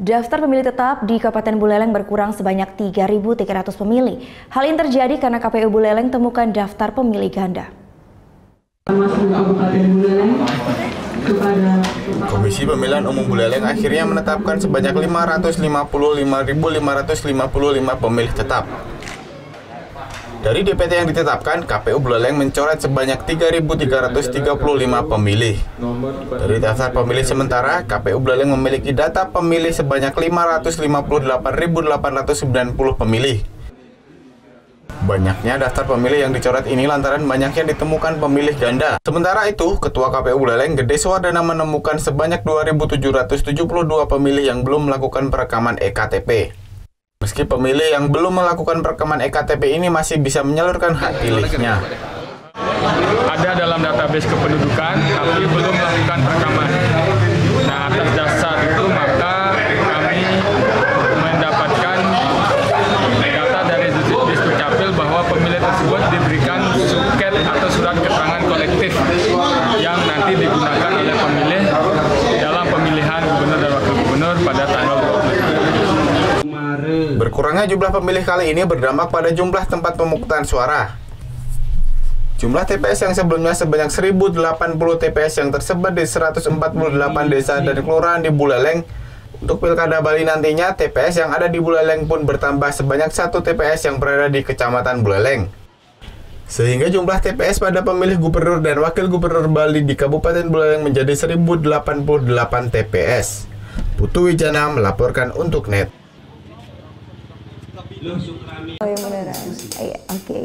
Daftar pemilih tetap di Kabupaten Buleleng berkurang sebanyak 3.300 pemilih. Hal ini terjadi karena KPU Buleleng temukan daftar pemilih ganda. Komisi Pemilihan Umum Buleleng akhirnya menetapkan sebanyak 555.555 pemilih tetap. Dari DPT yang ditetapkan, KPU Buleleng mencoret sebanyak 3.335 pemilih. Dari daftar pemilih sementara, KPU Buleleng memiliki data pemilih sebanyak 558.890 pemilih. Banyaknya daftar pemilih yang dicoret ini lantaran banyaknya ditemukan pemilih ganda. Sementara itu, Ketua KPU Buleleng Gede Suwardana menemukan sebanyak 2.772 pemilih yang belum melakukan perekaman EKTP. Meski pemilih yang belum melakukan perekaman EKTP ini masih bisa menyalurkan hak pilihnya. Ada dalam database kependudukan, tapi belum melakukan perekaman. Nah, atas dasar itu maka kami mendapatkan data dari Dukcapil bahwa pemilih tersebut diberikan suket atau surat keterangan kolektif yang nanti digunakan oleh pemilih dalam pemilihan gubernur dan wakil gubernur pada tanggal 23. Berkurangnya jumlah pemilih kali ini berdampak pada jumlah tempat pemungutan suara. Jumlah TPS yang sebelumnya sebanyak 1.080 TPS yang tersebar di 148 desa dan kelurahan di Buleleng. Untuk Pilkada Bali nantinya, TPS yang ada di Buleleng pun bertambah sebanyak 1 TPS yang berada di Kecamatan Buleleng. Sehingga jumlah TPS pada pemilih gubernur dan wakil gubernur Bali di Kabupaten Buleleng menjadi 1.088 TPS. Putu Wijana melaporkan untuk NET. Oh yang beneran? Iya, oke.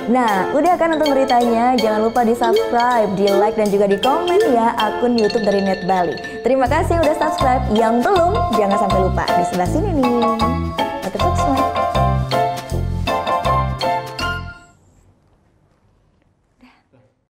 Nah, udah kan nonton beritanya? Jangan lupa di subscribe, di like, dan juga di komen ya akun YouTube dari Net Bali. Terima kasih yang udah subscribe. Yang belum, jangan sampai lupa di sebelah sini nih.